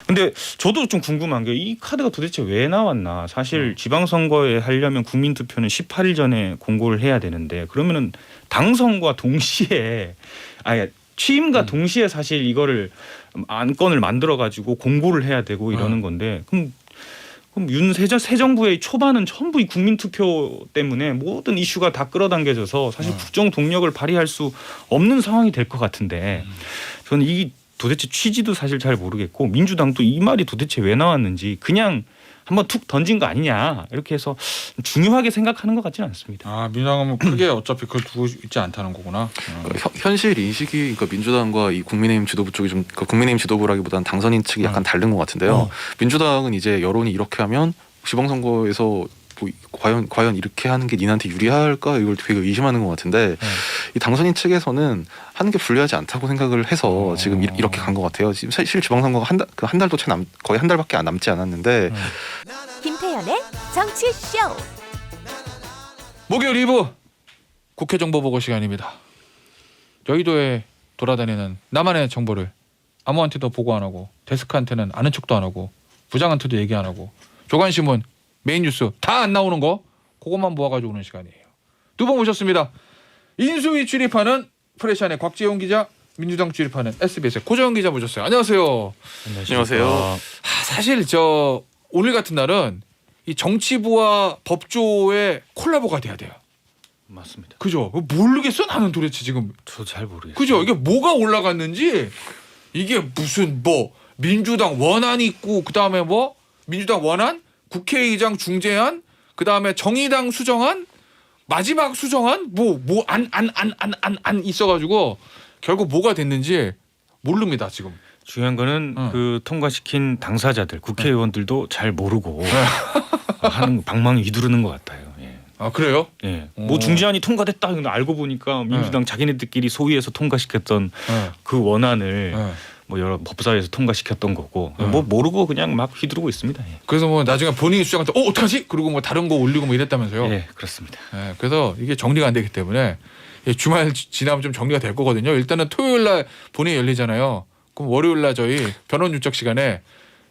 근데 저도 좀 궁금한 게 이 카드가 도대체 왜 나왔나. 사실 지방선거에 하려면 국민투표는 18일 전에 공고를 해야 되는데 그러면은 당선과 동시에 취임과 동시에 사실 이거를 안건을 만들어 가지고 공고를 해야 되고 이러는 건데 그럼 새 정부의 초반은 전부 이 국민투표 때문에 모든 이슈가 다 끌어당겨져서 사실 국정 동력을 발휘할 수 없는 상황이 될 것 같은데 저는 이 도대체 취지도 사실 잘 모르겠고 민주당도 이 말이 도대체 왜 나왔는지 그냥 한번 툭 던진 거 아니냐 이렇게 해서 중요하게 생각하는 것 같지는 않습니다. 아 민주당은 크게 어차피 그걸 두고 있지 않다는 거구나. 그러니까 현실 인식이 그러니까 민주당과 이 국민의힘 지도부 쪽이 좀 그러니까 국민의힘 지도부라기보다는 당선인 측이 약간 다른 것 같은데요. 민주당은 이제 여론이 이렇게 하면 지방선거에서 뭐 과연 이렇게 하는 게 니한테 유리할까 이걸 되게 의심하는 것 같은데 이 당선인 측에서는 하는 게 불리하지 않다고 생각을 해서 지금 이렇게 간 것 같아요. 지금 사실 지방선거가 한 달도 거의 한 달밖에 남지 않았는데 김태현의 정치쇼. 목요일 2부 국회 정보 보고 시간입니다. 여의도에 돌아다니는 나만의 정보를 아무한테도 보고 안 하고 데스크한테는 아는 척도 안 하고 부장한테도 얘기 안 하고 조간신문 메인 뉴스 다 안 나오는 거 그것만 모아가지고 오는 시간이에요. 두 분 모셨습니다. 인수위 출입하는 프레시안의 곽지용 기자, 민주당 출입하는 SBS의 고정현 기자 모셨어요. 안녕하세요. 안녕하세요. 사실 오늘 같은 날은 이 정치부와 법조의 콜라보가 돼야 돼요. 맞습니다. 그죠? 모르겠어 나는 도대체 지금. 저 잘 모르겠어요. 그죠? 이게 뭐가 올라갔는지 이게 무슨 민주당 원안이 있고 그다음에 민주당 원안, 국회의장 중재안, 그다음에 정의당 수정안, 마지막 수정안 안 있어가지고 결국 뭐가 됐는지 모릅니다 지금. 중요한 거는 그 통과시킨 당사자들 국회의원들도 잘 모르고 하는 방망이 휘두르는 것 같아요. 예. 아 그래요? 예. 뭐 중재안이 통과됐다. 근데 알고 보니까 민주당 자기네들끼리 소위에서 통과시켰던 그 원안을 뭐 여러 법사위에서 통과시켰던 거고 뭐 모르고 그냥 막 휘두르고 있습니다. 예. 그래서 나중에 본인이 수장한테 어떡하지? 그리고 다른 거 올리고 이랬다면서요? 예, 그렇습니다. 예, 그래서 이게 정리가 안 되기 때문에 주말 지나면 좀 정리가 될 거거든요. 일단은 토요일 날 본회의 열리잖아요. 그럼 월요일 날 저희 변론 유적 시간에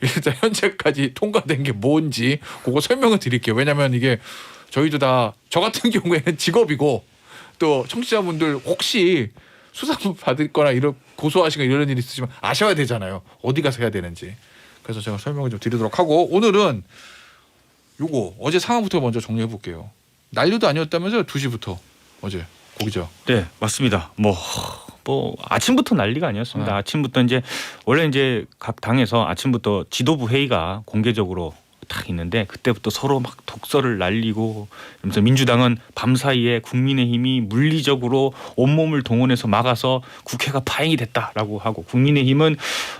일단 현재까지 통과된 게 뭔지 그거 설명을 드릴게요. 왜냐하면 이게 저희도 다 저 같은 경우에는 직업이고 또 청취자분들 혹시 수사를 받을 거나 고소하시거나 이런 일이 있으시면 아셔야 되잖아요. 어디 가서 해야 되는지. 그래서 제가 설명을 좀 드리도록 하고 오늘은 요거 어제 상황부터 먼저 정리해 볼게요. 난리도 아니었다면서요. 2시부터 어제 거기죠. 네, 맞습니다. 뭐 아침부터 난리가 아니었습니다. 아침부터 원래 각 당에서 아침부터 지도부 회의가 공개적으로 딱 있는데 그때부터 서로 막 독설을 날리고 그러면서 민주당은 밤사이에 국민의힘이 물리적으로 온몸을 동원해서 막아서 국회가 파행이 됐다라고 하고 국민의힘은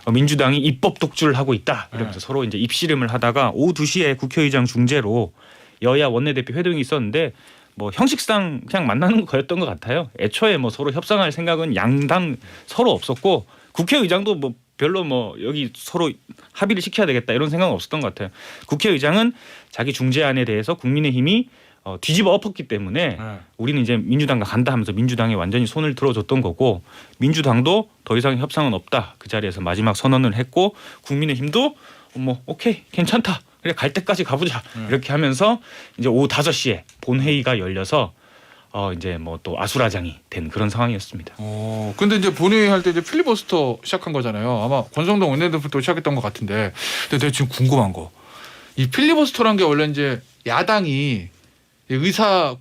민주당이 입법 독주를 하고 있다 이러면서 서로 입씨름을 하다가 오후 2시에 국회의장 중재로 여야 원내대표 회동이 있었는데 뭐 형식상 그냥 만나는 거였던 것 같아요. 애초에 서로 협상할 생각은 양당 서로 없었고 국회의장도 별로 여기 서로 합의를 시켜야 되겠다 이런 생각은 없었던 것 같아요. 국회의장은 자기 중재안에 대해서 국민의힘이 뒤집어 엎었기 때문에 우리는 민주당과 간다 하면서 민주당에 완전히 손을 들어줬던 거고 민주당도 더 이상 협상은 없다. 그 자리에서 마지막 선언을 했고 국민의힘도 오케이 괜찮다. 그래 갈 때까지 가보자. 이렇게 하면서 오후 5시에 본회의가 열려서 또 아수라장이 된 그런 상황이었습니다. 근데 본회의 할 때 필리버스터 시작한 거잖아요. 아마 권성동 원내대표도 시작했던 것 같은데. 근데 내가 지금 궁금한 거. 이 필리버스터란 게 원래 야당이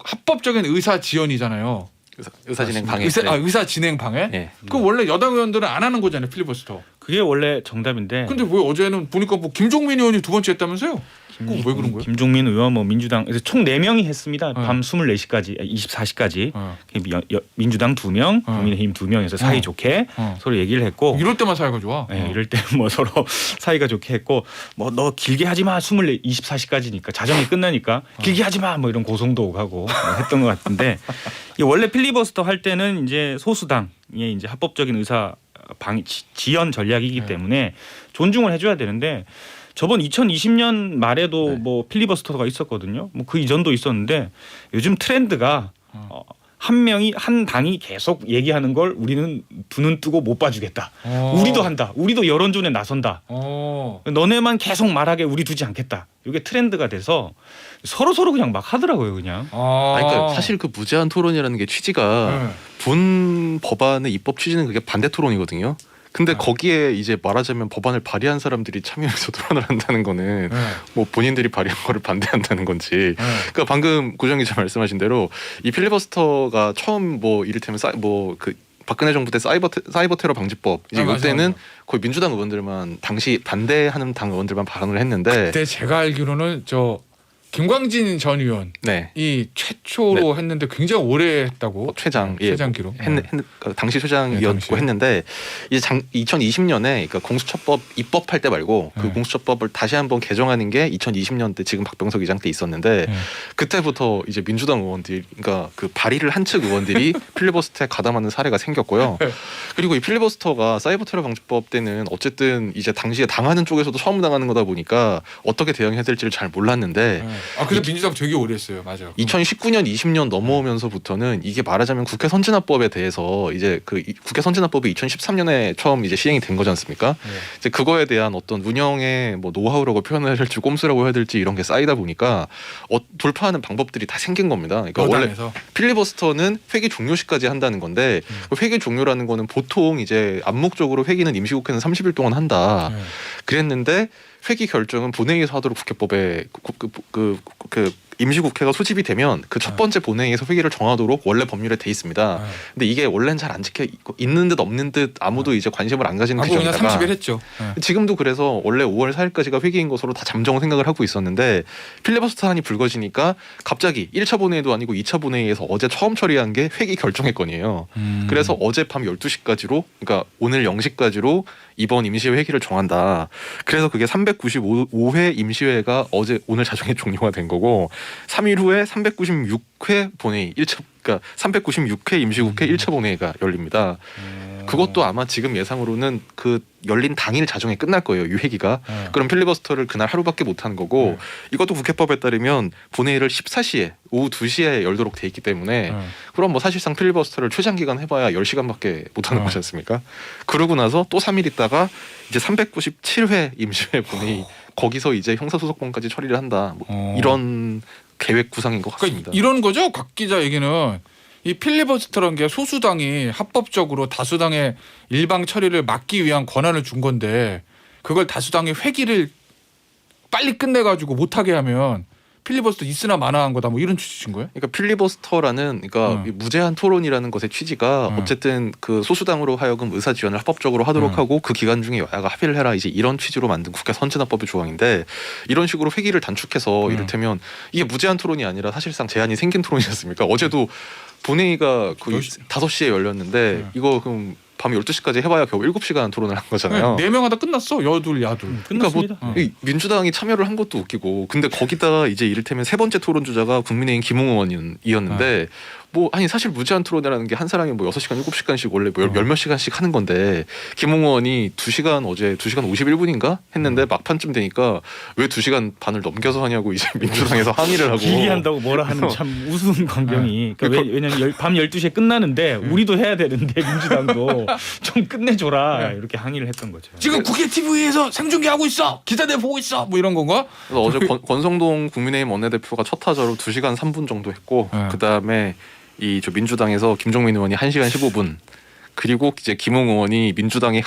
합법적인 의사 지원이잖아요. 의사 진행 방해. 의사 진행 방해? 네. 그럼 원래 여당 의원들은 안 하는 거잖아요, 필리버스터. 그게 원래 정답인데. 근데 왜 어제는 보니까 김종민 의원이 두 번째 했다면서요? 왜 그런 거예요? 김종민 의원 민주당 총 4명이 했습니다. 밤 24시까지 24시까지 민주당 2명, 국민의힘 2명에서 사이 좋게 서로 얘기를 했고 이럴 때만 사이가 좋아. 네, 이럴 때 서로 사이가 좋게 했고 너 길게 하지 마. 24시까지니까 자정이 끝나니까 길게 하지 마. 이런 고성도 가고 했던 것 같은데 원래 필리버스터 할 때는 소수당의 합법적인 의사 지연 전략이기 때문에 존중을 해줘야 되는데 저번 2020년 말에도 필리버스터가 있었거든요. 그 이전도 있었는데 요즘 트렌드가 한 당이 계속 얘기하는 걸 우리는 두 눈 뜨고 못 봐주겠다. 우리도 한다. 우리도 여론전에 나선다. 너네만 계속 말하게 우리 두지 않겠다. 이게 트렌드가 돼서 서로 그냥 막 하더라고요, 그냥. 그러니까 사실 그 무제한 토론이라는 게 취지가 본 법안의 입법 취지는 그게 반대 토론이거든요. 근데 거기에 이제 말하자면 법안을 발의한 사람들이 참여해서 토론을 한다는 거는 뭐 본인들이 발의한 거를 반대한다는 건지. 그러니까 방금 고정 기자 말씀하신 대로 이 필리버스터가 처음 뭐 이를테면 그 박근혜 정부 때 사이버 테러 방지법 이제 이때는 거의 민주당 의원들만 당시 반대하는 당 의원들만 발언을 했는데 그때 제가 알기로는 김광진 전 의원이 네. 최초로 했는데 굉장히 오래 했다고. 최장 기록. 당시 최장이었고 했는데 이제 2020년에 그러니까 공수처법 입법할 때 말고 그 공수처법을 다시 한번 개정하는 게 2020년 때 지금 박병석 의장 때 있었는데 그때부터 이제 민주당 의원들 그러니까 그 발의를 한 측 의원들이 필리버스터에 가담하는 사례가 생겼고요. 그리고 이 필리버스터가 사이버 테러 방지법 때는 어쨌든 이제 당시에 당하는 쪽에서도 처음 당하는 거다 보니까 어떻게 대응해야 될지를 잘 몰랐는데 그래서 민주당 되게 오래 했어요. 맞아. 2019년 20년 넘어오면서부터는 이게 말하자면 국회 선진화법에 대해서 이제 그 국회 선진화법이 2013년에 처음 이제 시행이 된 거지 않습니까? 이제 그거에 대한 어떤 운영의 뭐 노하우라고 표현해야 될지 꼼수라고 해야 될지 이런 게 쌓이다 보니까 돌파하는 방법들이 다 생긴 겁니다. 그러니까 원래 필리버스터는 회기 종료 시까지 한다는 건데 그 회기 종료라는 거는 보통 이제 암묵적으로 회기는 임시국회는 30일 동안 한다. 그랬는데 회기 결정은 본회의에서 하도록 국회법에 그 임시국회가 소집이 되면 그 첫 번째 본회의에서 회기를 정하도록 원래 법률에 돼 있습니다. 근데 이게 원래는 잘 안 지켜 있는 듯 없는 듯 아무도 이제 관심을 안 가지는 규정이다가 그냥 30일 했죠. 지금도 그래서 원래 5월 4일까지가 회기인 것으로 다 잠정 생각을 하고 있었는데 필리버스터안이 불거지니까 갑자기 1차 본회의도 아니고 2차 본회의에서 어제 처음 처리한 게 회기 결정의 건이에요. 그래서 어젯밤 12시까지로 그러니까 오늘 0시까지로 이번 임시회 회기를 정한다. 그래서 그게 395회 임시회가 오늘 자정에 종료가 된 거고 3일 후에 396회 본회의 1차 그러니까 396회 임시국회 1차 본회의가 열립니다. 그것도 아마 지금 예상으로는 그 열린 당일 자정에 끝날 거예요. 이 회기가. 그럼 필리버스터를 그날 하루밖에 못 하는 거고 이것도 국회법에 따르면 본회의를 14시에 오후 2시에 열도록 돼 있기 때문에 그럼 뭐 사실상 필리버스터를 최장 기간 해봐야 10시간밖에 못 하는 거지 않습니까? 그러고 나서 또 3일 있다가 이제 397회 임시회 본회의 거기서 이제 형사소송권까지 처리를 한다. 뭐 이런 계획 구상인 것 같습니다. 그러니까 이런 거죠. 곽 기자 얘기는 이 필리버스터라는 게 소수당이 합법적으로 다수당의 일방 처리를 막기 위한 권한을 준 건데 그걸 다수당의 회기를 빨리 끝내가지고 못하게 하면 필리버스터 있으나 마나한 거다 뭐 이런 취지인 거예요? 그러니까 필리버스터라는 그러니까 무제한 토론이라는 것의 취지가 어쨌든 그 소수당으로 하여금 의사 지원을 합법적으로 하도록 하고 그 기간 중에 여야가 합의를 해라 이제 이런 취지로 만든 국회 선진화법의 조항인데 이런 식으로 회기를 단축해서 이를테면 이게 무제한 토론이 아니라 사실상 제한이 생긴 토론이었습니까? 어제도 본회의가 거의 5시에 열렸는데 이거 그럼 밤 12시까지 해봐야 겨우 7시간 토론을 한 거잖아요. 4명 하다 끝났어. 여둘 야둘. 그러니까 뭐 민주당이 참여를 한 것도 웃기고 근데 거기다가 이제 이를테면 세 번째 토론 주자가 국민의힘 김웅 의원이었는데 뭐 아니 사실 무제한 토론이라는 게 한 사람이 뭐 6시간 7시간씩 원래 뭐 열몇 시간씩 하는 건데 김웅 의원이 2시간 어제 2시간 51분인가 했는데 막판쯤 되니까 왜 2시간 반을 넘겨서 하냐고 이제 민주당에서 항의를 하고 길게 한다고 뭐라 하는 참 우스운 광경이 그러니까 왜냐면 밤 12시에 끝나는데 우리도 해야 되는데 민주당도 좀 끝내줘라 이렇게 항의를 했던 거죠. 지금 국회 TV에서 생중계하고 있어. 기자들 보고 있어. 뭐 이런 건가? 그래서 어제 권성동 국민의힘 원내대표가 첫 타자로 2시간 3분 정도 했고 그다음에 저 민주당에서 김종민 의원이 1시간 15분 그리고 이제 김웅 의원이 민주당의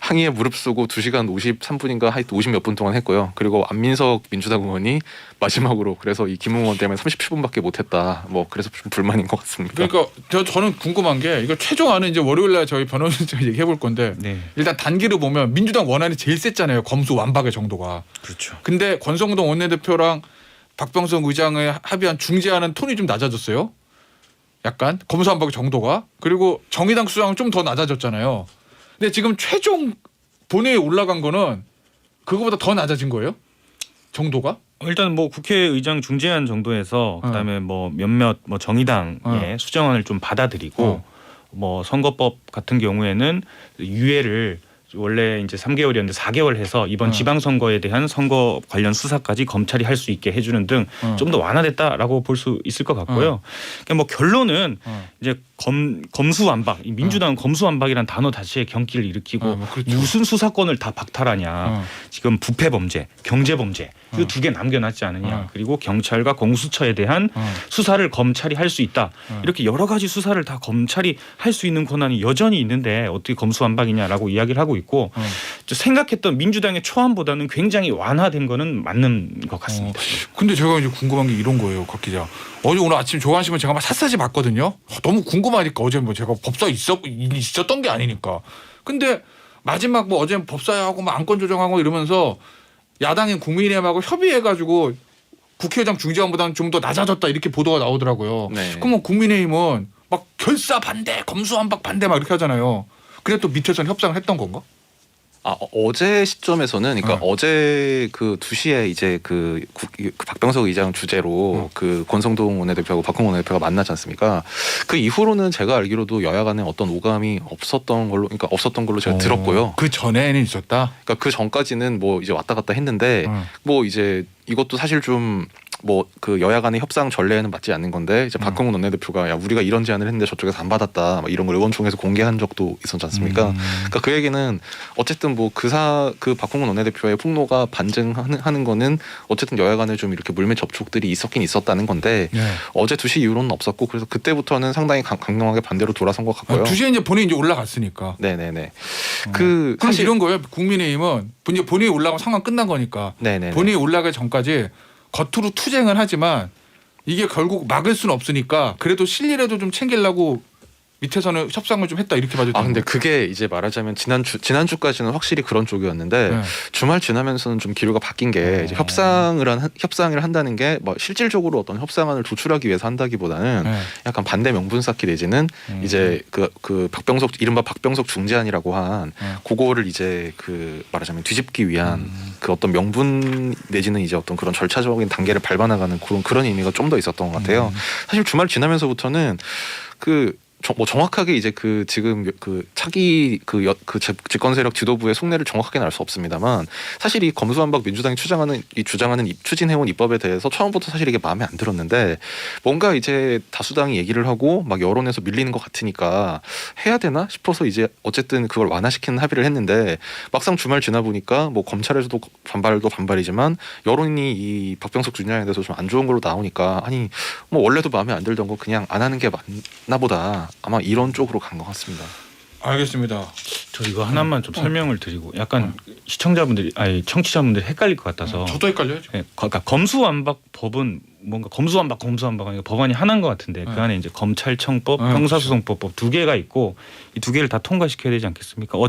항의에 무릅쓰고 2시간 53분인가 하여튼 50몇 분 동안 했고요. 그리고 안민석 민주당 의원이 마지막으로 그래서 이 김웅 의원 때문에 37분밖에 못했다. 뭐 그래서 좀 불만인 것 같습니다. 그러니까 저는 궁금한 게 이거 최종안은 이제 월요일날 저희 변호인들 얘기해 볼 건데 일단 단기로 보면 민주당 원안이 제일 셌잖아요. 검수 완박의 정도가. 그렇죠. 근데 권성동 원내대표랑 박병석 의장의 합의한 중재안은 톤이 좀 낮아졌어요. 약간 검수완박 정도가. 그리고 정의당 수장은 좀 더 낮아졌잖아요. 근데 지금 최종 본회의에 올라간 거는 그거보다 더 낮아진 거예요? 정도가? 일단 뭐 국회의장 중재안 정도에서 그다음에 뭐 몇몇 뭐 정의당의 수정안을 좀 받아들이고 뭐 선거법 같은 경우에는 유예를 원래 이제 3개월이었는데 4개월 해서 이번 지방선거에 대한 선거 관련 수사까지 검찰이 할 수 있게 해주는 등 좀 더 완화됐다라고 볼 수 있을 것 같고요. 그러니까 뭐 결론은 이제 검수완박, 이 민주당은 검수완박이라는 단어 자체에 경기를 일으키고 뭐 그렇죠. 무슨 수사권을 다 박탈하냐. 지금 부패범죄, 경제범죄 이 두 개 남겨놨지 않느냐. 그리고 경찰과 공수처에 대한 수사를 검찰이 할 수 있다. 이렇게 여러 가지 수사를 다 검찰이 할 수 있는 권한이 여전히 있는데 어떻게 검수완박이냐라고 이야기를 하고 있고 생각했던 민주당의 초안보다는 굉장히 완화된 거는 맞는 것 같습니다. 근데 제가 이제 궁금한 게 이런 거예요, 곽 기자. 어제 오늘 아침 조간신문 제가 막 샅샅이 봤거든요. 너무 궁금하니까 어제 뭐 제가 법사에 있었던 게 아니니까. 근데 마지막 뭐 어제 법사하고 막 안건 조정하고 이러면서 야당인 국민의힘하고 협의해가지고 국회의장 중재안보다는 좀 더 낮아졌다 이렇게 보도가 나오더라고요. 네. 그러면 국민의힘은 막 결사 반대, 검수완박 반대 막 이렇게 하잖아요. 그래 또 밑에서는 협상을 했던 건가? 어제 시점에서는 그러니까 어제 그 2시에 이제 그 박병석 의장 주재로 그 권성동 원내대표하고 박홍원 원내대표가 만나지 않습니까? 그 이후로는 제가 알기로도 여야 간에 어떤 오감이 없었던 걸로 제가 들었고요. 그 전에는 있었다. 그러니까 그 전까지는 뭐 이제 왔다 갔다 했는데 뭐 이제 이것도 사실 좀 뭐 그 여야 간의 협상 전례에는 맞지 않는 건데 이제 박홍원 원내대표가 야 우리가 이런 제안을 했는데 저쪽에서 안 받았다 막 이런 걸 의원총회에서 공개한 적도 있었지 않습니까? 그러니까 그 얘기는 어쨌든 뭐 그 박홍원 원내대표의 폭로가 반증하는 거는 어쨌든 여야 간에 좀 이렇게 물밑 접촉들이 있었긴 있었다는 건데 어제 2시 이후로는 없었고 그래서 그때부터는 상당히 강경하게 반대로 돌아선 것 같고요. 2시에 이제 본인이 이제 올라갔으니까. 네네네. 그럼 사실 이런 거예요. 국민의힘은 이제 본인이 올라가면 상황 끝난 거니까. 네네네. 본인이 올라가기 전까지 겉으로 투쟁을 하지만 이게 결국 막을 수는 없으니까 그래도 실리라도 좀 챙기려고 밑에서는 협상을 좀 했다 이렇게 봐도 되는 근데 거예요. 그게 이제 말하자면 지난주까지는 확실히 그런 쪽이었는데 주말 지나면서는 좀 기류가 바뀐 게 이제 협상을 한다는 게 뭐 실질적으로 어떤 협상안을 도출하기 위해서 한다기보다는 약간 반대 명분 쌓기 내지는 이제 그 이른바 박병석 중재안이라고 한 그거를 이제 그 말하자면 뒤집기 위한 그 어떤 명분 내지는 이제 어떤 그런 절차적인 단계를 밟아나가는 그런 의미가 좀 더 있었던 것 같아요. 사실 주말 지나면서부터는 뭐 정확하게 이제 그 지금 그 차기 집권 세력 지도부의 속내를 정확하게는 알 수 없습니다만 사실 이 검수완박 민주당이 추진해온 입법에 대해서 처음부터 사실 이게 마음에 안 들었는데 뭔가 이제 다수당이 얘기를 하고 막 여론에서 밀리는 것 같으니까 해야 되나 싶어서 이제 어쨌든 그걸 완화시키는 합의를 했는데 막상 주말 지나 보니까 뭐 검찰에서도 반발이지만 여론이 이 박병석 중재안에 대해서 좀 안 좋은 걸로 나오니까 아니 뭐 원래도 마음에 안 들던 거 그냥 안 하는 게 맞나 보다. 아마 이런 쪽으로 간 것 같습니다. 알겠습니다. 저 이거 하나만 좀 설명을 드리고 약간 청취자분들이 헷갈릴 것 같아서. 저도 헷갈려요. 그러니까 검수완박 법은 뭔가 검수완박 아니고 법안이 하나인 것 같은데 그 안에 이제 검찰청법, 형사소송법 두 개가 있고 이 두 개를 다 통과시켜야 되지 않겠습니까?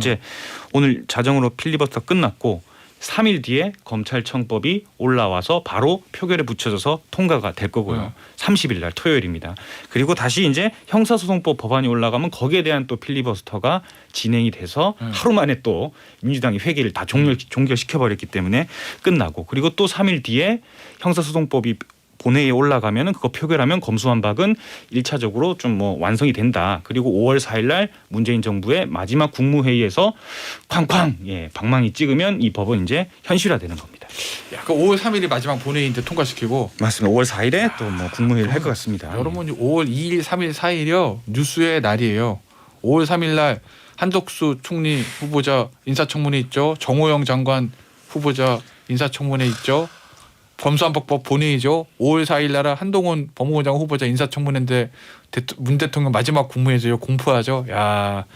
오늘 자정으로 필리버스터 끝났고 3일 뒤에 검찰청법이 올라와서 바로 표결에 붙여져서 통과가 될 거고요. 30일 날 토요일입니다. 그리고 다시 이제 형사소송법 법안이 올라가면 거기에 대한 또 필리버스터가 진행이 돼서 하루 만에 또 민주당이 회기를 다 종결시켜버렸기 때문에 끝나고 그리고 또 3일 뒤에 형사소송법이 본회의에 올라가면 그거 표결하면 검수완박은 1차적으로 좀 뭐 완성이 된다. 그리고 5월 4일 날 문재인 정부의 마지막 국무회의에서 쾅쾅 방망이 찍으면 이 법은 이제 현실화되는 겁니다. 약간 5월 3일이 마지막 본회의인데 통과시키고 맞습니다. 5월 4일에 또 뭐 국무회의를 할 것 같습니다. 여러분 5월 2일, 3일, 4일이요. 뉴스의 날이에요. 5월 3일 날 한덕수 총리 후보자 인사청문회 있죠. 정호영 장관 후보자 인사청문회 있죠. 검수완박법 본회의죠. 5월 4일 날은 한동훈 법무부 장관 후보자 인사청문회인데 문 대통령 마지막 국무회의죠. 공포하죠. 야,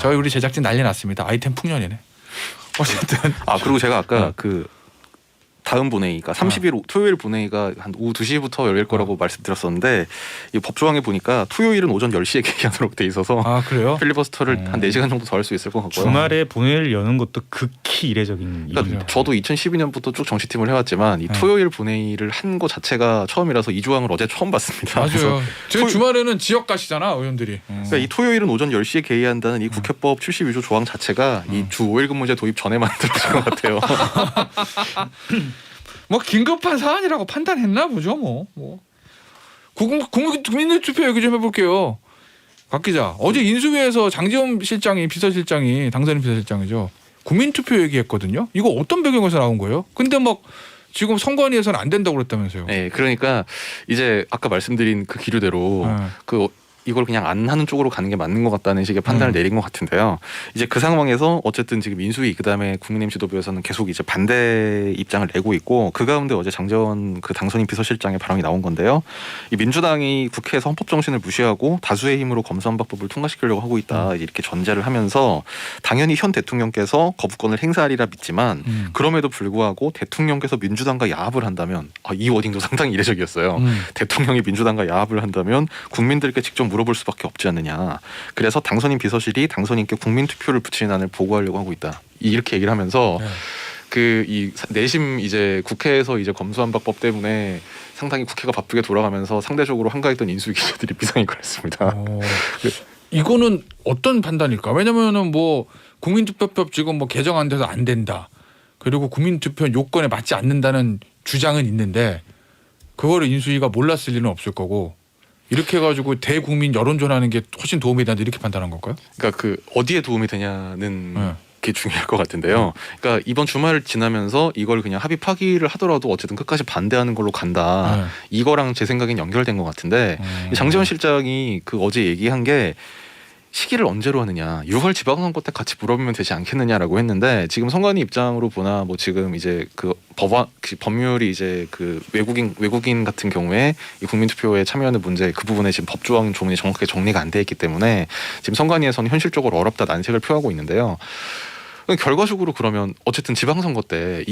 저희 우리 제작진 난리 났습니다. 아이템 풍년이네. 어쨌든 그리고 제가 아까 그 다음 본회의가 30일 토요일 본회의가 한 오후 2시부터 열릴 거라고 말씀드렸었는데 이 법조항에 보니까 토요일은 오전 10시에 개의하도록 돼 있어서 그래요? 필리버스터를 한 4시간 정도 더 할 수 있을 것 같고요. 주말에 본회의를 여는 것도 극히 이례적인 그러니까 일입니다. 저도 2012년부터 쭉 정치팀을 해왔지만 이 토요일 본회의를 한 거 자체가 처음이라서 이 조항을 어제 처음 봤습니다. 맞아요. 저희 주말에는 지역 가시잖아 의원들이. 그러니까 이 토요일은 오전 10시에 개의한다는 이 국회법 72조 조항 자체가 이 주 5일 근무제 도입 전에 만들어진 것 같아요. 뭐 긴급한 사안이라고 판단했나 보죠. 뭐. 국민들 투표 얘기 좀 해볼게요. 곽 기자. 어제 인수위에서 장지원 실장이 비서실장이 당선인 비서실장이죠. 국민투표 얘기했거든요. 이거 어떤 배경에서 나온 거예요? 근데 막 지금 선관위에서는 안 된다고 그랬다면서요. 네, 그러니까 이제 아까 말씀드린 그 기류대로 그 이걸 그냥 안 하는 쪽으로 가는 게 맞는 것 같다는 식의 판단을 내린 것 같은데요. 이제 그 상황에서 어쨌든 지금 인수위 그다음에 국민의힘 지도부에서는 계속 이제 반대 입장을 내고 있고 그 가운데 어제 장재원 그 당선인 비서실장의 발언이 나온 건데요. 이 민주당이 국회에서 헌법 정신을 무시하고 다수의 힘으로 검수완박법을 통과시키려고 하고 있다 이렇게 전제를 하면서 당연히 현 대통령께서 거부권을 행사하리라 믿지만 그럼에도 불구하고 대통령께서 민주당과 야합을 한다면 이 워딩도 상당히 이례적이었어요. 대통령이 민주당과 야합을 한다면 국민들께 직접 물어볼 수밖에 없지 않느냐. 그래서 당선인 비서실이 당선인께 국민투표를 붙이는 안을 보고하려고 하고 있다. 이렇게 얘기를 하면서 그 이 내심 이제 국회에서 이제 검수완박법 때문에 상당히 국회가 바쁘게 돌아가면서 상대적으로 한가했던 인수위 기자들이 비상이 걸렸습니다. 이거는 어떤 판단일까? 왜냐면은 뭐 국민투표법 지금 뭐 개정 안 돼서 안 된다. 그리고 국민투표 요건에 맞지 않는다는 주장은 있는데 그거를 인수위가 몰랐을 리는 없을 거고. 이렇게 해가지고 대국민 여론전하는 게 훨씬 도움이 된다 이렇게 판단한 걸까요? 그러니까 그 어디에 도움이 되냐는 게 중요할 것 같은데요. 그러니까 이번 주말 지나면서 이걸 그냥 합의 파기를 하더라도 어쨌든 끝까지 반대하는 걸로 간다. 이거랑 제 생각엔 연결된 것 같은데 장재원 실장이 그 어제 얘기한 게 시기를 언제로 하느냐 6월 지방선거 때 같이 물어보면 되지 않겠느냐라고 했는데 지금 선관위 입장으로 보나 뭐 지금 이제 그 법률이 이제 그 외국인 같은 경우에 이 국민투표에 참여하는 문제 그 부분에 지금 법조항 조문이 정확하게 정리가 안 돼 있기 때문에 지금 선관위에서는 현실적으로 어렵다 난색을 표하고 있는데요. 결과적으로 그러면 어쨌든 지방선거 때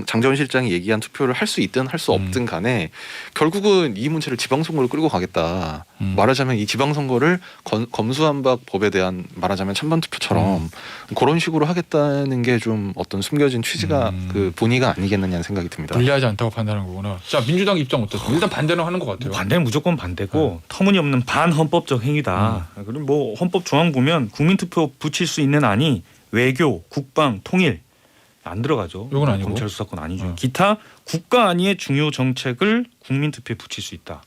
장재원 실장이 얘기한 투표를 할 수 있든 할 수 없든 간에 결국은 이 문제를 지방선거로 끌고 가겠다. 말하자면 이 지방선거를 검수완박법에 대한 말하자면 찬반투표처럼 그런 식으로 하겠다는 게 좀 어떤 숨겨진 취지가 그 본의가 아니겠느냐는 생각이 듭니다. 불리하지 않다고 판단한 거구나. 자 민주당 입장 어떻습니까? 일단 반대는 하는 것 같아요. 반대는 무조건 반대고 터무니없는 반헌법적 행위다. 그리고 뭐 헌법 조항 보면 국민투표 붙일 수 있는 안이 외교, 국방, 통일 안 들어가죠. 이건 아니고 검찰 수사권 아니죠. 기타 국가 안위의 중요 정책을 국민투표에 붙일 수 있다.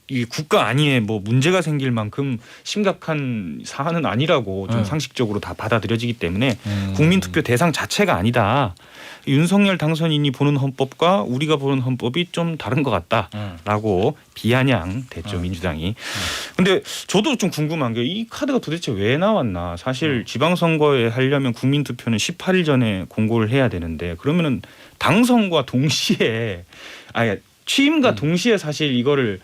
이 국가 안위에 뭐 문제가 생길 만큼 심각한 사안은 아니라고 좀 상식적으로 다 받아들여지기 때문에 국민투표 대상 자체가 아니다. 윤석열 당선인이 보는 헌법과 우리가 보는 헌법이 좀 다른 것 같다라고 비아냥됐죠 민주당이. 근데 저도 좀 궁금한 게 이 카드가 도대체 왜 나왔나. 사실 지방선거에 하려면 국민투표는 18일 전에 공고를 해야 되는데 그러면은 당선과 동시에 취임과 동시에 사실 이거를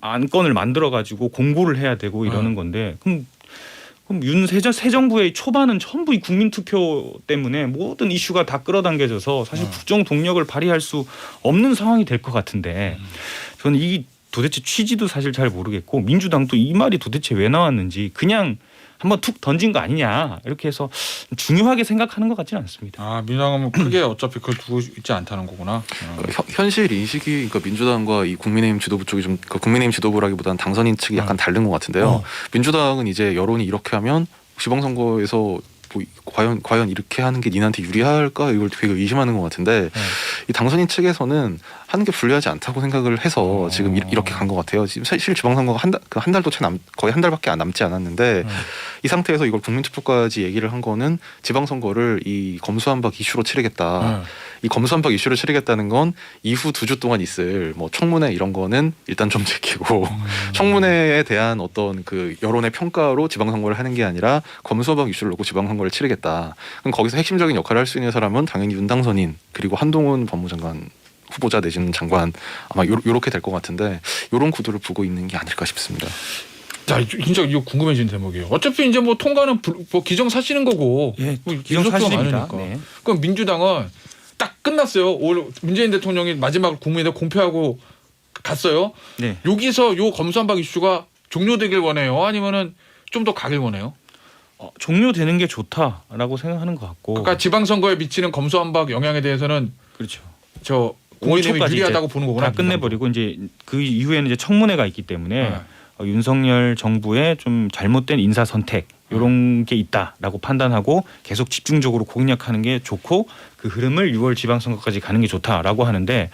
안건을 만들어 가지고 공고를 해야 되고 이러는 건데 그럼 새 정부의 초반은 전부 이 국민투표 때문에 모든 이슈가 다 끌어당겨져서 사실 국정 동력을 발휘할 수 없는 상황이 될 것 같은데 저는 이 도대체 취지도 사실 잘 모르겠고 민주당도 이 말이 도대체 왜 나왔는지 그냥 한번 툭 던진 거 아니냐 이렇게 해서 중요하게 생각하는 것 같지는 않습니다. 민주당은 크게 어차피 그걸 두고 있지 않다는 거구나. 현실 인식이 그러니까 민주당과 이 국민의힘 지도부 쪽이 좀 국민의힘 지도부라기보다는 당선인 측이 약간 다른 것 같은데요. 민주당은 이제 여론이 이렇게 하면 지방선거에서 뭐 과연 이렇게 하는 게 니한테 유리할까 이걸 되게 의심하는 것 같은데 이 당선인 측에서는 하는 게 불리하지 않다고 생각을 해서 지금 이렇게 간 것 같아요. 지금 사실 지방선거가 한 달도 거의 한 달밖에 남지 않았는데 이 상태에서 이걸 국민투표까지 얘기를 한 거는 지방선거를 이 검수완박 이슈로 치르겠다. 이 검수완박 이슈를 치르겠다는 건 이후 2주 동안 있을 뭐 청문회 이런 거는 일단 좀 제끼고 청문회에 대한 어떤 그 여론의 평가로 지방선거를 하는 게 아니라 검수완박 이슈를 놓고 지방선거를 치르겠다. 그럼 거기서 핵심적인 역할을 할 수 있는 사람은 당연히 윤 당선인 그리고 한동훈 법무장관 후보자 내지는 장관 아마 요렇게 될 것 같은데 요런 구도를 보고 있는 게 아닐까 싶습니다. 자, 진짜 이거 궁금해진 대목이에요. 어차피 이제 뭐 통과는 뭐 기정사실인 거고, 예, 뭐 기정사실입니다. 네. 그럼 민주당은 딱 끝났어요. 올 문재인 대통령이 마지막 국민에 공표하고 갔어요. 네. 여기서 요 검수완박 이슈가 종료되길 원해요. 아니면은 좀 더 가길 원해요. 종료되는 게 좋다라고 생각하는 것 같고. 그러니까 지방선거에 미치는 검수완박 영향에 대해서는 그렇죠. 저 국민의힘이 유리하다고 보는 거구나. 다 끝내버리고 이제 그 이후에는 이제 청문회가 있기 때문에 윤석열 정부의 좀 잘못된 인사 선택 이런 게 있다라고 판단하고 계속 집중적으로 공략하는 게 좋고 그 흐름을 6월 지방선거까지 가는 게 좋다라고 하는데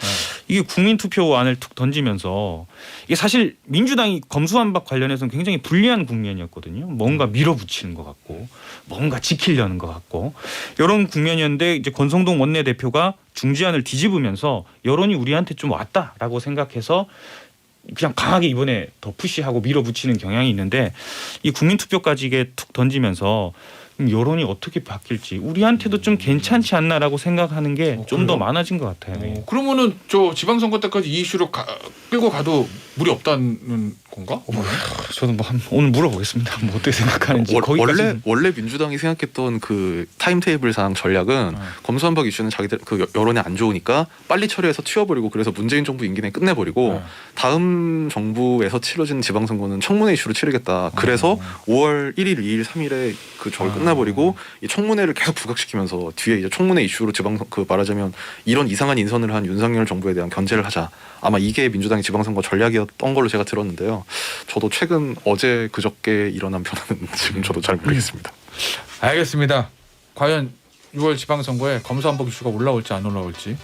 이게 국민투표안을 툭 던지면서 이게 사실 민주당이 검수완박 관련해서는 굉장히 불리한 국면이었거든요. 뭔가 밀어붙이는 것 같고 뭔가 지키려는 것 같고 이런 국면이었는데 이제 권성동 원내대표가 중지안을 뒤집으면서 여론이 우리한테 좀 왔다라고 생각해서 그냥 강하게 이번에 더 푸시하고 밀어붙이는 경향이 있는데 이 국민투표까지 이게 툭 던지면서 여론이 어떻게 바뀔지 우리한테도 좀 괜찮지 않나라고 생각하는 게 좀 더 그래요? 많아진 것 같아요. 네. 그러면은 저 지방선거 때까지 이 이슈로 끌고 가도 무리 없다는 건가? 저도 뭐 오늘 물어보겠습니다. 뭐 어떻게 생각하는지. 거기까지는. 원래 민주당이 생각했던 그 타임테이블상 전략은 검수완박 이슈는 자기들 그 여론이 안 좋으니까 빨리 처리해서 튀어버리고 그래서 문재인 정부 임기 내에 끝내버리고 다음 정부에서 치러지는 지방선거는 청문회 이슈로 치르겠다. 그래서 5월 1일, 2일, 3일에 그 저기 끝나버리고 이 청문회를 계속 부각시키면서 뒤에 이제 청문회 이슈로 지방선 그 말하자면 이런 이상한 인선을 한 윤석열 정부에 대한 견제를 하자. 아마 이게 민주당의 지방선거 전략이었던 걸로 제가 들었는데요. 저도 최근 어제 그저께 일어난 변화는 지금 저도 잘 모르겠습니다. 알겠습니다. 과연 6월 지방선거에 검수완박 이슈가 올라올지 안 올라올지